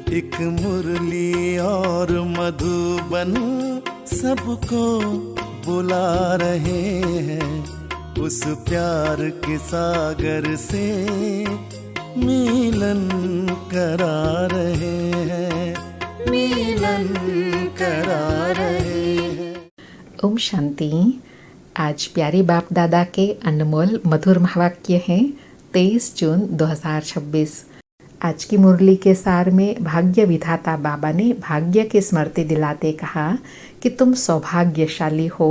एक मुरली और मधुबन सबको बुला रहे हैं, उस प्यार के सागर से मिलन करा रहे हैं, मिलन करा रहे हैं। ओम शांति। आज प्यारे बाप दादा के अनमोल मधुर महावाक्य हैं 23 जून 2026। आज की मुरली के सार में भाग्य विधाता बाबा ने भाग्य की स्मृति दिलाते कहा कि तुम सौभाग्यशाली हो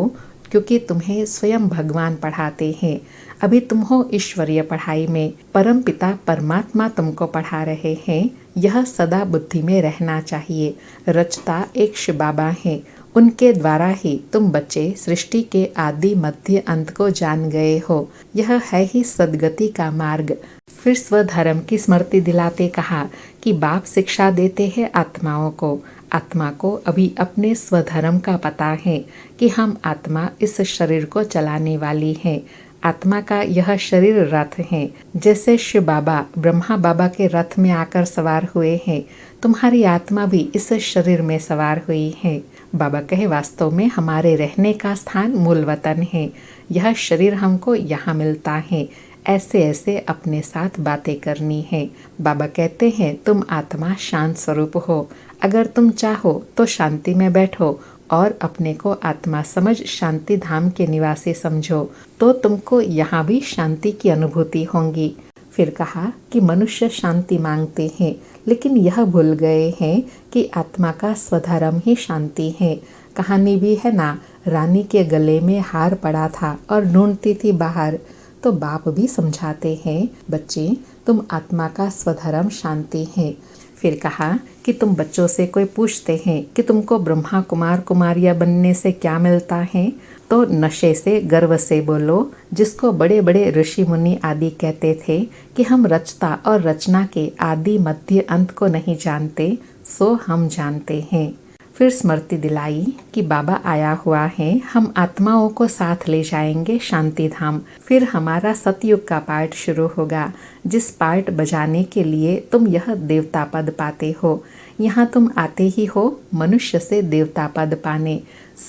क्योंकि तुम्हें स्वयं भगवान पढ़ाते हैं। अभी तुम हो ईश्वरीय पढ़ाई में, परम पिता परमात्मा तुमको पढ़ा रहे हैं। यह सदा बुद्धि में रहना चाहिए। रचता एक शिव बाबा है, उनके द्वारा ही तुम बच्चे सृष्टि के आदि मध्य अंत को जान गए हो। यह है ही सदगति का मार्ग। फिर स्वधर्म की स्मृति दिलाते कहा कि बाप शिक्षा देते हैं आत्माओं को। आत्मा को अभी अपने स्वधर्म का पता है कि हम आत्मा इस शरीर को चलाने वाली है। आत्मा का यह शरीर रथ है। जैसे शिव बाबा ब्रह्मा बाबा के रथ में आकर सवार हुए हैं, तुम्हारी आत्मा भी इस शरीर में सवार हुई है। बाबा कहे वास्तव में हमारे रहने का स्थान मूल वतन है। यह शरीर हमको यहाँ मिलता है। ऐसे ऐसे अपने साथ बातें करनी है। बाबा कहते हैं तुम आत्मा शांत स्वरूप हो। अगर तुम चाहो तो शांति में बैठो और अपने को आत्मा समझ शांति धाम के निवासी समझो, तो तुमको यहाँ भी शांति की अनुभूति होगी। फिर कहा कि मनुष्य शांति मांगते हैं, लेकिन यह भूल गए हैं कि आत्मा का स्वधर्म ही शांति है। कहानी भी है ना, रानी के गले में हार पड़ा था और ढूंढती थी बाहर। तो बाप भी समझाते हैं, बच्चे तुम आत्मा का स्वधर्म शांति है। फिर कहा कि तुम बच्चों से कोई पूछते हैं कि तुमको ब्रह्मा कुमार कुमारिया बनने से क्या मिलता है, तो नशे से गर्व से बोलो, जिसको बड़े बड़े ऋषि मुनि आदि कहते थे कि हम रचता और रचना के आदि मध्य अंत को नहीं जानते, सो हम जानते हैं। फिर स्मृति दिलाई कि बाबा आया हुआ है, हम आत्माओं को साथ ले जाएंगे शांति धाम। फिर हमारा सतयुग का पाठ शुरू होगा, जिस पाठ बजाने के लिए तुम यह देवता पद पाते हो। यहाँ तुम आते ही हो मनुष्य से देवता पद पाने।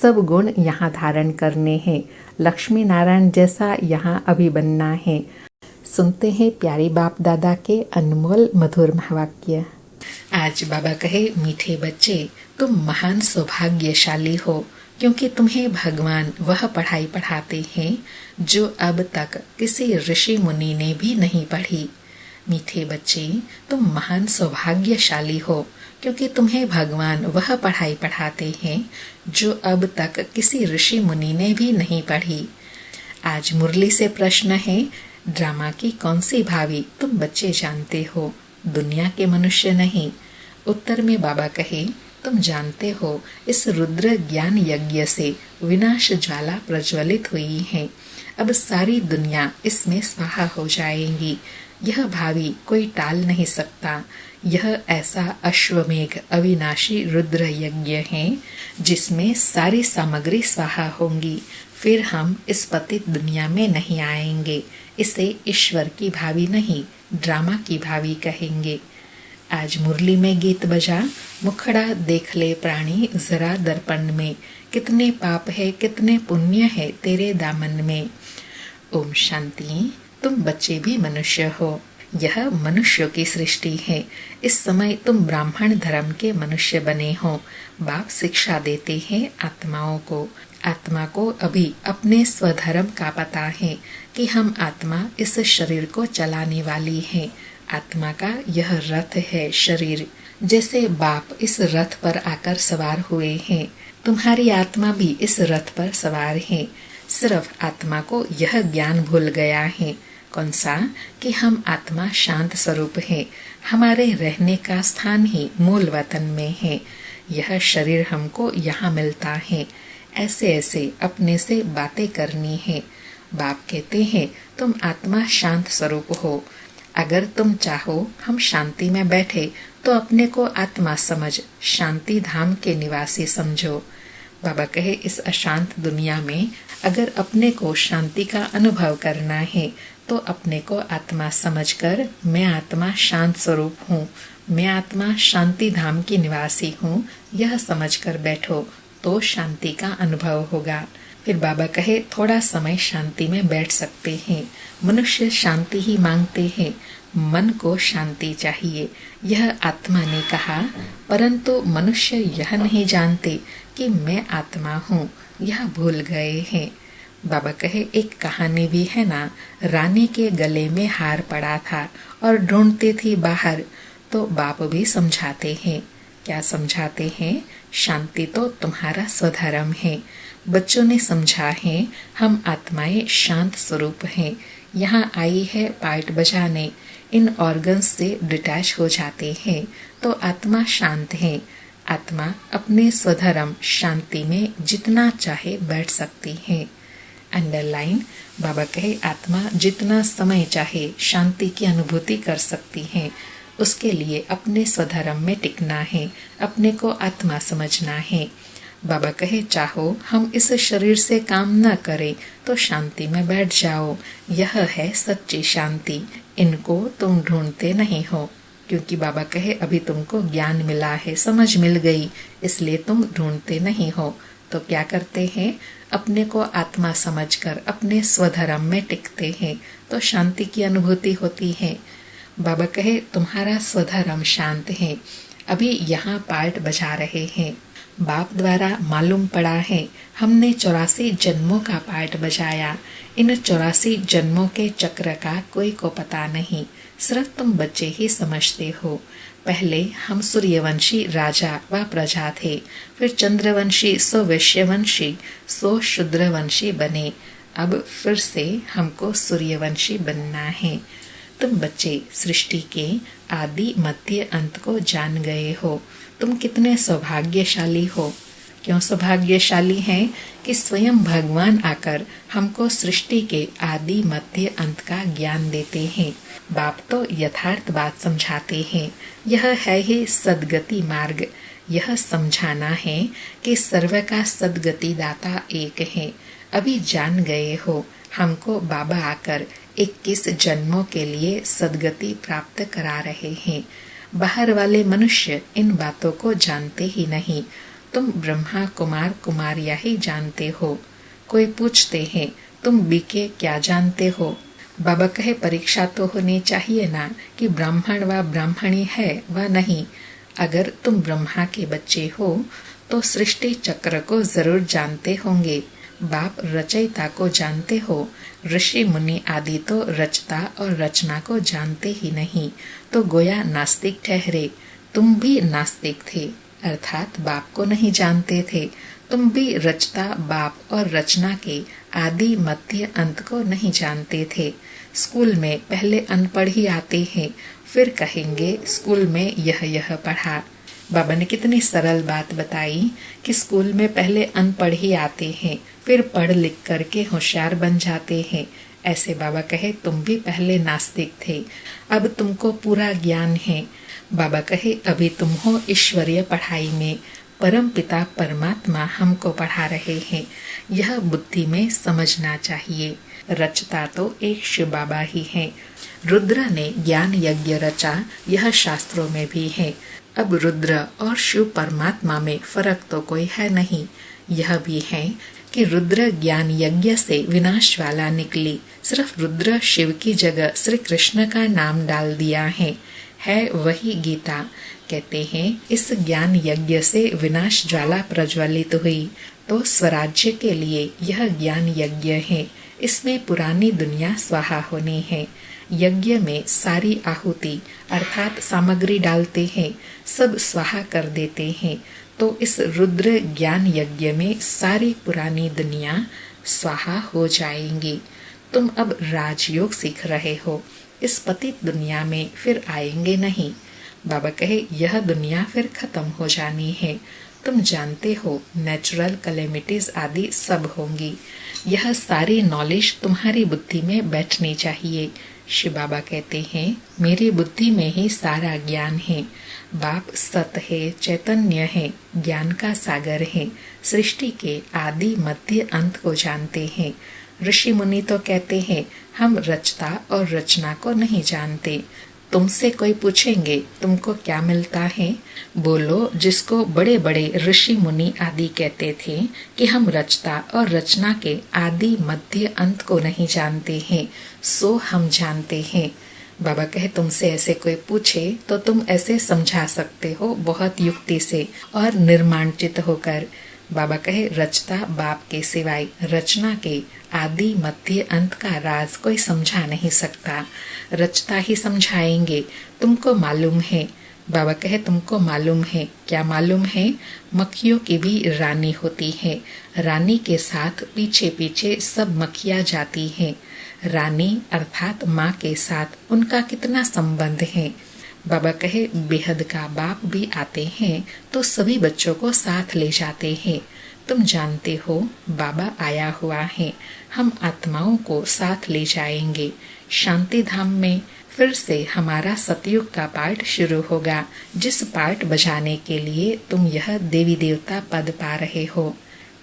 सब गुण यहाँ धारण करने हैं। लक्ष्मी नारायण जैसा यहाँ अभी बनना है। सुनते हैं प्यारी बाप दादा के अनमोल मधुर महावाक्य। आज बाबा कहे, मीठे बच्चे तुम महान सौभाग्यशाली हो क्योंकि तुम्हें भगवान वह पढ़ाई पढ़ाते हैं जो अब तक किसी ऋषि मुनि ने भी नहीं पढ़ी। मीठे बच्चे तुम महान सौभाग्यशाली हो क्योंकि तुम्हें भगवान वह पढ़ाई पढ़ाते हैं जो अब तक किसी ऋषि मुनि ने भी नहीं पढ़ी। आज मुरली से प्रश्न है, ड्रामा की कौन सी भावी तुम बच्चे जानते हो, दुनिया के मनुष्य नहीं। उत्तर में बाबा कहे, तुम जानते हो इस रुद्र ज्ञान यज्ञ से विनाश ज्वाला प्रज्वलित हुई है। अब सारी दुनिया इसमें स्वाहा हो जाएगी। यह भावी कोई टाल नहीं सकता। यह ऐसा अश्वमेघ अविनाशी रुद्र यज्ञ है जिसमें सारी सामग्री स्वाहा होंगी। फिर हम इस पतित दुनिया में नहीं आएंगे। इसे ईश्वर की भावी नहीं, ड्रामा की भावी कहेंगे। आज मुरली में गीत बजा, मुखड़ा देख ले प्राणी जरा दर्पण में, कितने पाप है कितने पुण्य है तेरे दामन में। ओम शांति। तुम बच्चे भी मनुष्य हो। यह मनुष्यों की सृष्टि है। इस समय तुम ब्राह्मण धर्म के मनुष्य बने हो। बाप शिक्षा देते हैं आत्माओं को। आत्मा को अभी अपने स्वधर्म का पता है कि हम आत्मा इस शरीर को चलाने वाली है। आत्मा का यह रथ है शरीर। जैसे बाप इस रथ पर आकर सवार हुए हैं, तुम्हारी आत्मा भी इस रथ पर सवार है। सिर्फ आत्मा को यह ज्ञान भूल गया है। कौन सा? कि हम आत्मा शांत स्वरूप है। हमारे रहने का स्थान ही मूल वतन में है। यह शरीर हमको यहाँ मिलता है। ऐसे ऐसे अपने से बातें करनी है। बाप कहते हैं तुम आत्मा शांत स्वरूप हो। अगर तुम चाहो हम शांति में बैठे तो अपने को आत्मा समझ शांति धाम के निवासी समझो। बाबा कहे इस अशांत दुनिया में अगर अपने को शांति का अनुभव करना है तो अपने को आत्मा समझकर मैं आत्मा शांत स्वरूप हूँ, मैं आत्मा शांति धाम की निवासी हूँ, यह समझकर बैठो तो शांति का अनुभव होगा। फिर बाबा कहे थोड़ा समय शांति में बैठ सकते हैं। मनुष्य शांति ही मांगते हैं, मन को शांति चाहिए, यह आत्मा ने कहा। परंतु मनुष्य यह नहीं जानते कि मैं आत्मा हूँ, यह भूल गए हैं। बाबा कहे एक कहानी भी है ना, रानी के गले में हार पड़ा था और ढूंढती थी बाहर। तो बाप भी समझाते हैं। क्या समझाते हैं? शांति तो तुम्हारा स्वधर्म है। बच्चों ने समझा है हम आत्माएं शांत स्वरूप हैं, यहाँ आई है पार्ट बजाने, इन ऑर्गन्स से डिटैच हो जाते हैं तो आत्मा शांत है। आत्मा अपने स्वधर्म शांति में जितना चाहे बैठ सकती है। अंडरलाइन, बाबा कहे आत्मा जितना समय चाहे शांति की अनुभूति कर सकती है। उसके लिए अपने स्वधर्म में टिकना है, अपने को आत्मा समझना है। बाबा कहे चाहो हम इस शरीर से काम न करें तो शांति में बैठ जाओ, यह है सच्ची शांति। इनको तुम ढूंढते नहीं हो, क्योंकि बाबा कहे अभी तुमको ज्ञान मिला है, समझ मिल गई, इसलिए तुम ढूंढते नहीं हो। तो क्या करते हैं? अपने को आत्मा समझकर अपने स्वधर्म में टिकते हैं तो शांति की अनुभूति होती है। बाबा कहे तुम्हारा स्वधर्म शांत है। अभी यहाँ पार्ट बजा रहे हैं, बाप द्वारा मालूम पड़ा है हमने 84 जन्मों का पार्ट बजाया। इन 84 जन्मों के चक्र का कोई को पता नहीं, सिर्फ तुम बच्चे ही समझते हो। पहले हम सूर्यवंशी राजा व प्रजा थे, फिर चंद्रवंशी, सो वैश्यवंशी, सो शूद्रवंशी बने। अब फिर से हमको सूर्यवंशी बनना है। तुम बच्चे सृष्टि के आदि मध्य अंत को जान गए हो। तुम कितने सौभाग्यशाली हो। क्यों सौभाग्यशाली हैं? कि स्वयं भगवान आकर हमको सृष्टि के आदि मध्य अंत का ज्ञान देते हैं। बाप तो यथार्थ बात समझाते हैं। यह है ही सद्गति मार्ग। यह समझाना है कि सर्व का सद्गति दाता एक है। अभी जान गए हो। हमको बाबा आकर 21 जन्मों के लिए सद्गति प्राप्त करा रहे हैं। बाहर वाले मनुष्य इन बातों को जानते ही नहीं। तुम ब्रह्मा कुमार कुमारिया ही जानते हो। कोई पूछते हैं तुम बीके क्या जानते हो? बाबा कहे परीक्षा तो होनी चाहिए ना कि ब्राह्मण व ब्राह्मणी है व नहीं। अगर तुम ब्रह्मा के बच्चे हो तो सृष्टि चक्र को जरूर जानते होंगे। बाप रचयिता को जानते हो। ऋषि मुनि आदि तो रचता और रचना को जानते ही नहीं, तो गोया नास्तिक ठहरे। तुम भी नास्तिक थे, अर्थात बाप को नहीं जानते थे। तुम भी रचता बाप और रचना के आदि मध्य अंत को नहीं जानते थे। स्कूल में पहले अनपढ़ ही आते हैं, फिर कहेंगे स्कूल में यह पढ़ा। बाबा ने कितनी सरल बात बताई कि स्कूल में पहले अनपढ़ ही आते हैं, फिर पढ़ लिख करके होशियार बन जाते हैं। ऐसे बाबा कहे तुम भी पहले नास्तिक थे, अब तुमको पूरा ज्ञान है। बाबा कहे अभी तुम हो ईश्वरीय पढ़ाई में, परम पिता परमात्मा हमको पढ़ा रहे हैं। यह बुद्धि में समझना चाहिए। रचता तो एक शिव बाबा ही है। रुद्र ने ज्ञान यज्ञ रचा, यह शास्त्रों में भी है। अब रुद्र और शिव परमात्मा में फर्क तो कोई है नहीं। यह भी है कि रुद्र ज्ञान यज्ञ से विनाश वाला निकली। सिर्फ रुद्र शिव की जगह श्री कृष्ण का नाम डाल दिया है वही गीता। कहते हैं इस ज्ञान यज्ञ से विनाश ज्वाला प्रज्वलित हुई, तो स्वराज्य के लिए यह ज्ञान यज्ञ है। इसमें पुरानी दुनिया स्वाहा होनी है। यज्ञ में सारी आहुति अर्थात सामग्री डालते हैं, सब स्वाहा कर देते हैं। तो इस रुद्र ज्ञान यज्ञ में सारी पुरानी दुनिया स्वाहा हो जाएंगी। तुम अब राजयोग सीख रहे हो, इस पतित दुनिया में फिर आएंगे नहीं। बाबा कहे यह दुनिया फिर खत्म हो जानी है। तुम जानते हो नेचुरल कैलेमिटीज आदि सब होंगी। यह सारी नॉलेज तुम्हारी बुद्धि में बैठनी चाहिए। शिव बाबा कहते हैं मेरी बुद्धि में ही सारा ज्ञान है। बाप सत है, चैतन्य है, ज्ञान का सागर है। सृष्टि के आदि मध्य अंत को जानते हैं। ऋषि मुनि तो कहते हैं हम रचता और रचना को नहीं जानते। तुमसे कोई पूछेंगे तुमको क्या मिलता है, बोलो जिसको बड़े बड़े ऋषि मुनि आदि कहते थे कि हम रचता और रचना के आदि मध्य अंत को नहीं जानते हैं, सो हम जानते हैं। बाबा कहे तुमसे ऐसे कोई पूछे तो तुम ऐसे समझा सकते हो बहुत युक्ति से और निर्माणचित होकर। बाबा कहे रचता बाप के सिवाय रचना के आदि मध्य अंत का राज कोई समझा नहीं सकता, रचता ही समझाएंगे। तुमको मालूम है। बाबा कहे तुमको मालूम है, क्या मालूम है? मक्खियों की भी रानी होती है, रानी के साथ पीछे पीछे सब मक्खियाँ जाती हैं। रानी अर्थात माँ के साथ उनका कितना संबंध है। बाबा कहे बेहद का बाप भी आते हैं तो सभी बच्चों को साथ ले जाते हैं। तुम जानते हो बाबा आया हुआ है, हम आत्माओं को साथ ले जाएंगे शांति धाम में। फिर से हमारा सतयुग का पाठ शुरू होगा, जिस पाठ बजाने के लिए तुम यह देवी देवता पद पा रहे हो।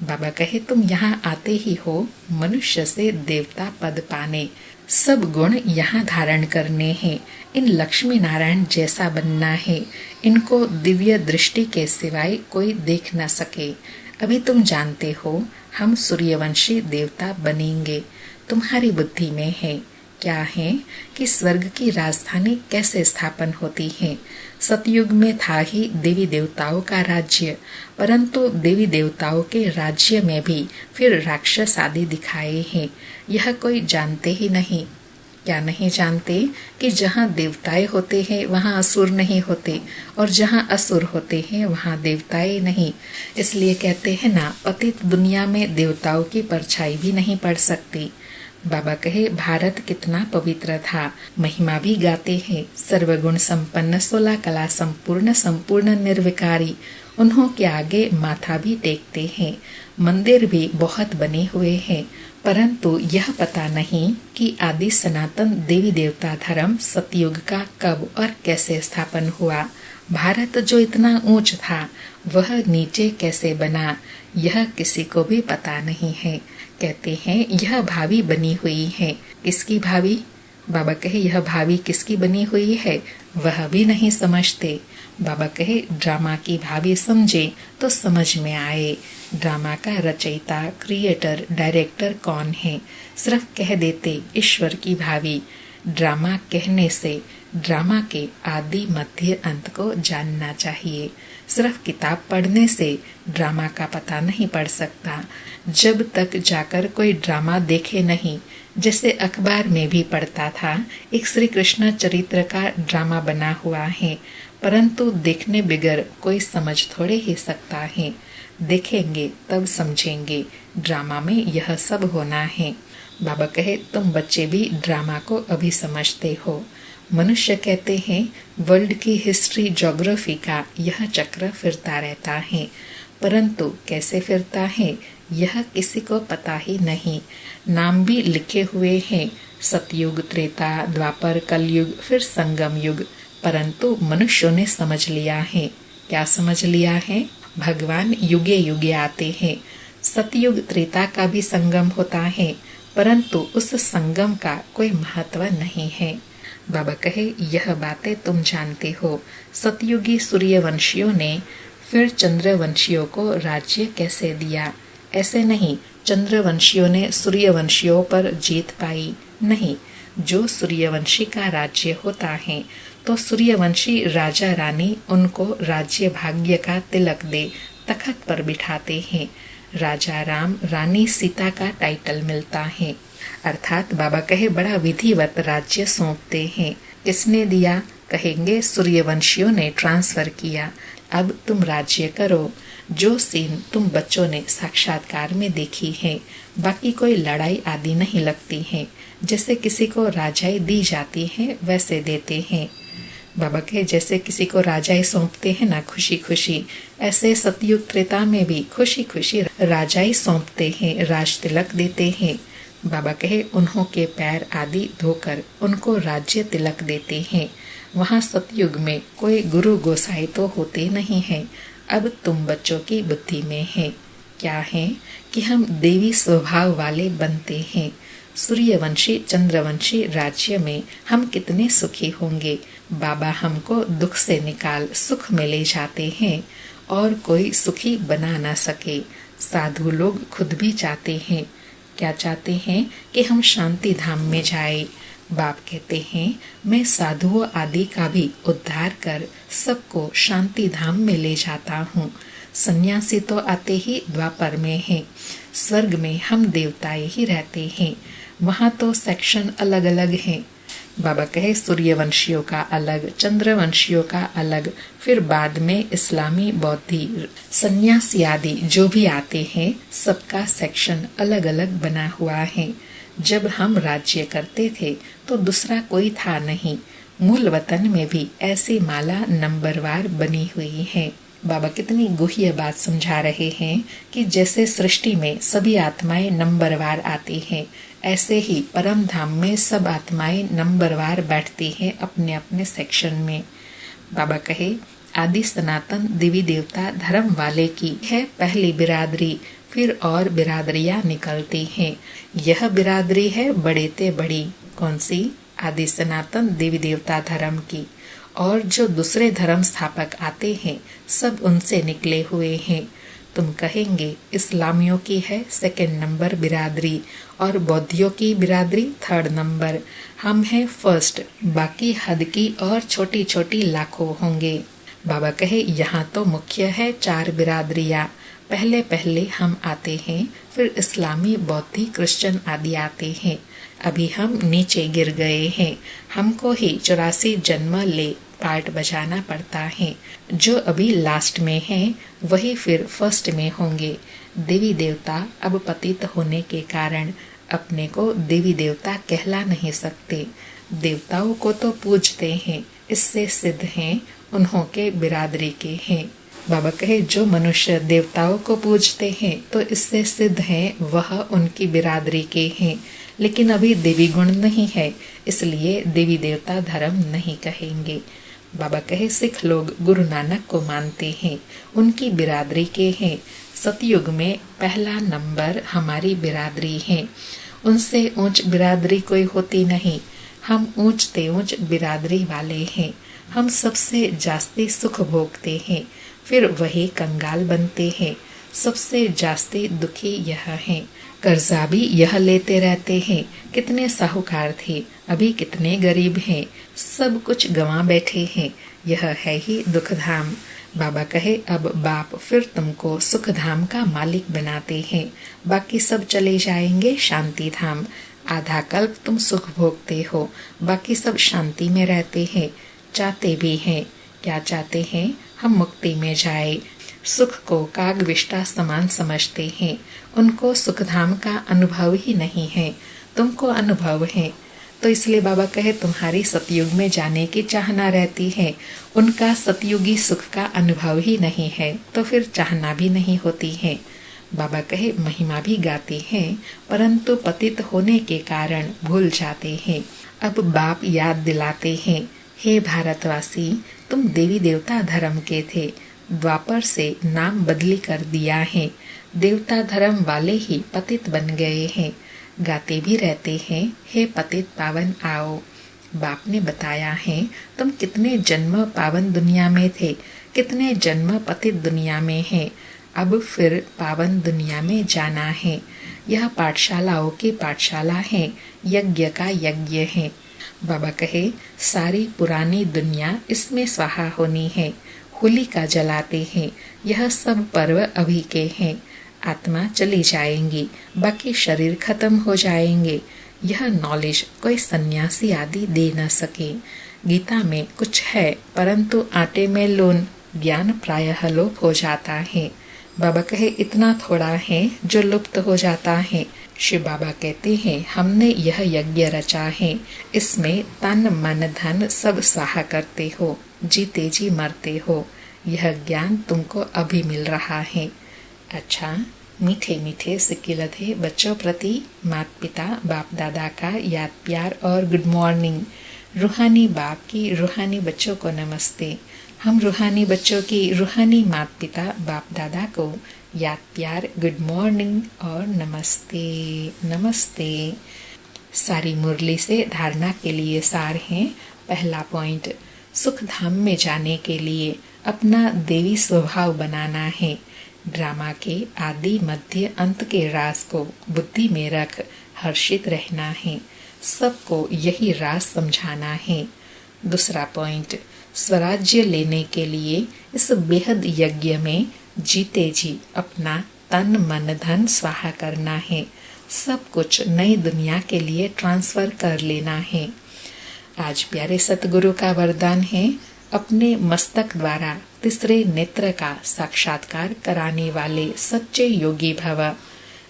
बाबा कहे तुम यहाँ आते ही हो मनुष्य से देवता पद पाने, सब गुण यहाँ धारण करने हैं। इन लक्ष्मी नारायण जैसा बनना है, इनको दिव्य दृष्टि के सिवाय कोई देख न सके। अभी तुम जानते हो हम सूर्यवंशी देवता बनेंगे, तुम्हारी बुद्धि में है। क्या है कि स्वर्ग की राजधानी कैसे स्थापन होती है। सतयुग में था ही देवी देवताओं का राज्य, परंतु देवी देवताओं के राज्य में भी फिर राक्षस आदि दिखाए हैं, यह कोई जानते ही नहीं। क्या नहीं जानते कि जहाँ देवताएं होते हैं वहाँ असुर नहीं होते, और जहाँ असुर होते हैं वहाँ देवताएं नहीं। इसलिए कहते हैं ना, पतित दुनिया में देवताओं की परछाई भी नहीं पड़ सकती। बाबा कहे भारत कितना पवित्र था, महिमा भी गाते हैं। सर्वगुण संपन्न 16 कला संपूर्ण संपूर्ण निर्विकारी, उन्हों के आगे माथा भी टेकते हैं। मंदिर भी बहुत बने हुए हैं, परंतु यह पता नहीं कि आदि सनातन देवी देवता धर्म सतयुग का कब और कैसे स्थापन हुआ। भारत जो इतना ऊंच था वह नीचे कैसे बना, यह किसी को भी पता नहीं है। कहते हैं यह भावी बनी हुई है। किसकी भावी? बाबा कहे यह भावी किसकी बनी हुई है, वह भी नहीं समझते। बाबा कहे ड्रामा की भावी समझे तो समझ में आए। ड्रामा का रचयिता, क्रिएटर, डायरेक्टर कौन है, सिर्फ कह देते ईश्वर की भावी। ड्रामा कहने से ड्रामा के आदि मध्य अंत को जानना चाहिए। सिर्फ किताब पढ़ने से ड्रामा का पता नहीं पड़ सकता। जब तक जाकर कोई ड्रामा देखे नहीं, जैसे अखबार में भी पढ़ता था एक श्री कृष्ण चरित्र का ड्रामा बना हुआ है, परंतु देखने बिगर कोई समझ थोड़े ही सकता है। देखेंगे तब समझेंगे ड्रामा में यह सब होना है। बाबा कहे तुम बच्चे भी ड्रामा को अभी समझते हो। मनुष्य कहते हैं वर्ल्ड की हिस्ट्री ज्योग्राफी का यह चक्र फिरता रहता है, परंतु कैसे फिरता है यह किसी को पता ही नहीं। नाम भी लिखे हुए हैं, सतयुग, त्रेता, द्वापर, कलयुग, फिर संगम युग, परंतु मनुष्यों ने समझ लिया है। क्या समझ लिया है? भगवान युगे युगे आते हैं। सतयुग त्रेता का भी संगम होता है, परंतु उस संगम का कोई महत्व नहीं है। बाबा कहे यह बातें तुम जानते हो। सतयुगी सूर्यवंशियों ने फिर चंद्रवंशियों को राज्य कैसे दिया। ऐसे नहीं चंद्रवंशियों ने सूर्यवंशियों पर जीत पाई, नहीं। जो सूर्यवंशी का राज्य होता है तो सूर्यवंशी राजा रानी उनको राज्य भाग्य का तिलक दे तखत पर बिठाते हैं। राजा राम, रानी सीता का टाइटल मिलता है। अर्थात बाबा कहे बड़ा विधिवत राज्य सौंपते हैं। किसने दिया? कहेंगे सूर्यवंशियों ने ट्रांसफर किया। अब तुम राज्य करो। जो सीन तुम बच्चों ने साक्षात्कार में देखी है, बाकी कोई लड़ाई आदि नहीं लगती है। जैसे किसी को राजाई दी जाती है वैसे देते हैं। बाबा के जैसे किसी को राजाई सौंपते हैं ना खुशी खुशी, ऐसे सतयुग त्रेता में भी खुशी खुशी राजाई सौंपते हैं, राज तिलक देते हैं। बाबा कहे उन्हों के पैर आदि धोकर उनको राज्य तिलक देते हैं। वहाँ सतयुग में कोई गुरु गोसाई तो होते नहीं हैं। अब तुम बच्चों की बुद्धि में है क्या है कि हम देवी स्वभाव वाले बनते हैं। सूर्यवंशी चंद्रवंशी राज्य में हम कितने सुखी होंगे। बाबा हमको दुख से निकाल सुख में ले जाते हैं और कोई सुखी बना न सके। साधु लोग खुद भी चाहते हैं, क्या चाहते हैं कि हम शांति धाम में जाए। बाप कहते हैं, मैं साधुओं आदि का भी उद्धार कर सबको शांति धाम में ले जाता हूँ। सन्यासी तो आते ही द्वापर में हैं। स्वर्ग में हम देवताएं ही रहते हैं, वहाँ तो सेक्शन अलग अलग हैं। बाबा कहे सूर्यवंशियों का अलग, चंद्रवंशियों का अलग, फिर बाद में इस्लामी बौद्धि सन्यासी आदि जो भी आते हैं सबका सेक्शन अलग अलग बना हुआ है। जब हम राज्य करते थे तो दूसरा कोई था नहीं। मूल वतन में भी ऐसी माला नंबरवार बनी हुई है। बाबा कितनी गुह्य बात समझा रहे हैं कि जैसे सृष्टि में सभी आत्माएं नंबरवार आती हैं, ऐसे ही परम धाम में सब आत्माएं नंबरवार बैठती हैं अपने अपने सेक्शन में। बाबा कहे, आदि सनातन देवी देवता धर्म वाले की है पहली बिरादरी, फिर और बिरादरियां निकलती हैं। यह बिरादरी है बड़े ते बड़ी। कौन सी? आदि सनातन देवी देवता धर्म की। और जो दूसरे धर्म स्थापक आते हैं सब उनसे निकले हुए हैं। तुम कहेंगे इस्लामियों की है सेकंड नंबर बिरादरी और बौद्धियों की बिरादरी थर्ड नंबर। हम हैं फर्स्ट, बाकी हद की और छोटी छोटी लाखों होंगे। बाबा कहे, यहाँ तो मुख्य है 4 बिरादरियाँ। पहले पहले हम आते हैं, फिर इस्लामी बौद्धि क्रिश्चियन आदि आते हैं। अभी हम नीचे गिर गए हैं, हमको ही 84 जन्म ले पार्ट बजाना पड़ता है। जो अभी लास्ट में हैं वही फिर फर्स्ट में होंगे। देवी देवता अब पतित होने के कारण अपने को देवी देवता कहला नहीं सकते। देवताओं को तो पूजते हैं, इससे सिद्ध हैं उन्हों के बिरादरी के हैं। बाबा कहे, जो मनुष्य देवताओं को पूजते हैं तो इससे सिद्ध हैं वह उनकी बिरादरी के हैं, लेकिन अभी देवी गुण नहीं है, इसलिए देवी देवता धर्म नहीं कहेंगे। बाबा कहे, सिख लोग गुरु नानक को मानते हैं, उनकी बिरादरी के हैं। सतयुग में पहला नंबर हमारी बिरादरी है, उनसे ऊंच बिरादरी कोई होती नहीं। हम ऊंच ते ऊंच बिरादरी वाले हैं। हम सबसे जास्ती सुख भोगते हैं, फिर वही कंगाल बनते हैं। सबसे जास्ती दुखी यह हैं। कर्जा भी यह लेते रहते हैं। कितने साहूकार थे, अभी कितने गरीब हैं, सब कुछ गंवा बैठे हैं। यह है ही दुख धाम। बाबा कहे, अब बाप फिर तुमको सुख धाम का मालिक बनाते हैं, बाकी सब चले जाएंगे शांति धाम। आधा कल्प तुम सुख भोगते हो, बाकी सब शांति में रहते हैं। चाहते भी हैं, क्या चाहते हैं? हम मुक्ति में जाए। सुख को काग विष्टा समान समझते हैं, उनको सुख धाम का अनुभव ही नहीं है। तुमको अनुभव है, तो इसलिए बाबा कहे तुम्हारी सतयुग में जाने की चाहना रहती है। उनका सतयुगी सुख का अनुभव ही नहीं है, तो फिर चाहना भी नहीं होती है। बाबा कहे, महिमा भी गाते हैं, परंतु पतित होने के कारण भूल जाते हैं। अब बाप याद दिलाते हैं, हे भारतवासी, तुम देवी देवता धर्म के थे, द्वापर से नाम बदली कर दिया है। देवता धर्म वाले ही पतित बन गए हैं। गाते भी रहते हैं, हे पतित पावन आओ। बाप ने बताया है, तुम कितने जन्म पावन दुनिया में थे, कितने जन्म पतित दुनिया में हैं। अब फिर पावन दुनिया में जाना है। यह पाठशालाओं की पाठशाला है, यज्ञ का यज्ञ है। बाबा कहे, सारी पुरानी दुनिया इसमें स्वाहा होनी है। होलिका जलाते हैं, यह सब पर्व अभी के हैं। आत्मा चली जाएंगी, बाकी शरीर खत्म हो जाएंगे। यह नॉलेज कोई सन्यासी आदि दे न सके। गीता में कुछ है, परंतु आटे में लोन, ज्ञान प्रायः लोप हो जाता है। बाबा कहे, इतना थोड़ा है जो लुप्त हो जाता है। शिव बाबा कहते हैं, हमने यह यज्ञ रचा है, इसमें तन मन धन सब स्वाहा करते हो, जीते जी मरते हो। यह ज्ञान तुमको अभी मिल रहा है। अच्छा, मीठे मीठे सिक्किलधे बच्चों प्रति माता पिता बाप दादा का याद प्यार और गुड मॉर्निंग। रूहानी बाप की रूहानी बच्चों को नमस्ते। हम रूहानी बच्चों की रूहानी माता पिता बाप दादा को याद प्यार गुड मॉर्निंग और नमस्ते नमस्ते। सारी मुरली से धारणा के लिए सार हैं। पहला पॉइंट, सुख धाम में जाने के लिए अपना देवी स्वभाव बनाना है। ड्रामा के आदि मध्य अंत के राज को बुद्धि में रख हर्षित रहना है। सबको यही राज समझाना है। दूसरा पॉइंट, स्वराज्य लेने के लिए इस बेहद यज्ञ में जीते जी अपना तन मन धन स्वाहा करना है। सब कुछ नई दुनिया के लिए ट्रांसफर कर लेना है। आज प्यारे सतगुरु का वरदान है, अपने मस्तक द्वारा तीसरे नेत्र का साक्षात्कार कराने वाले सच्चे योगी भव।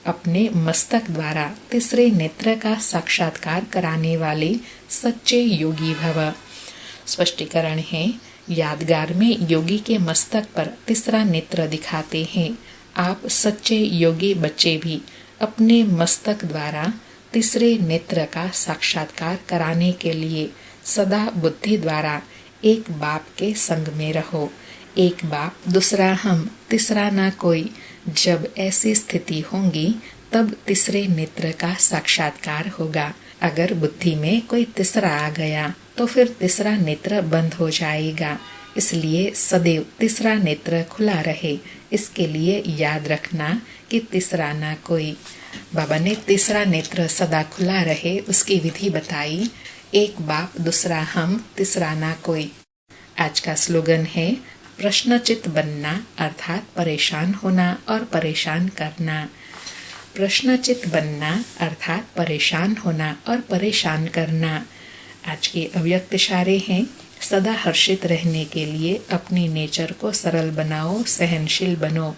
अपने मस्तक द्वारा तीसरे नेत्र का साक्षात्कार कराने वाले सच्चे योगी भव। स्पष्टीकरण है, यादगार में योगी के मस्तक पर तीसरा नेत्र दिखाते हैं। आप सच्चे योगी बच्चे भी अपने मस्तक द्वारा तीसरे नेत्र का साक्षात्कार कराने के लिए सदा बुद्धि द्वारा एक बाप के संग में रहो। एक बाप, दूसरा हम, तीसरा ना कोई। जब ऐसी स्थिति होगी तब तीसरे नेत्र का साक्षात्कार होगा। अगर बुद्धि में कोई तीसरा आ गया तो फिर तीसरा नेत्र बंद हो जाएगा। इसलिए सदैव तीसरा नेत्र खुला रहे। इसके लिए याद रखना कि तीसरा ना कोई। बाबा ने तीसरा नेत्र सदा खुला रहे उसकी विधि बताई। एक बाप, दूसरा हम, तीसरा ना कोई। आज का स्लोगन है, प्रश्नचित बनना अर्थात परेशान होना और परेशान करना। प्रश्नचित बनना अर्थात परेशान होना और परेशान करना। आज के अव्यक्त इशारे हैं, सदा हर्षित रहने के लिए अपनी नेचर को सरल बनाओ, सहनशील बनो।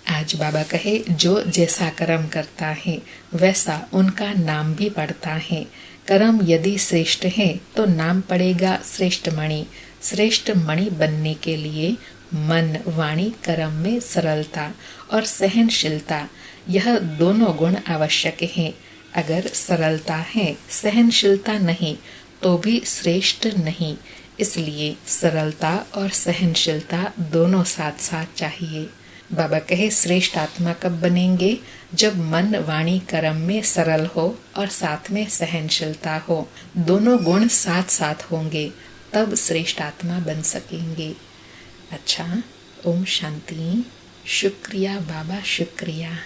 आज बाबा कहे, जो जैसा कर्म करता है वैसा उनका नाम भी पड़ता है। कर्म यदि श्रेष्ठ है तो नाम पड़ेगा श्रेष्ठ मणि। श्रेष्ठ मणि बनने के लिए मन, वाणी, कर्म में सरलता और सहनशीलता, यह दोनों गुण आवश्यक हैं। अगर सरलता है, सहनशीलता नहीं तो भी श्रेष्ठ नहीं। इसलिए सरलता और सहनशीलता दोनों साथ साथ चाहिए। बाबा कहे, श्रेष्ठ आत्मा कब बनेंगे? जब मन, वाणी, कर्म में सरल हो और साथ में सहनशीलता हो। दोनों गुण साथ साथ होंगे तब श्रेष्ठ आत्मा बन सकेंगे। अच्छा, ओम शांति। शुक्रिया बाबा, शुक्रिया।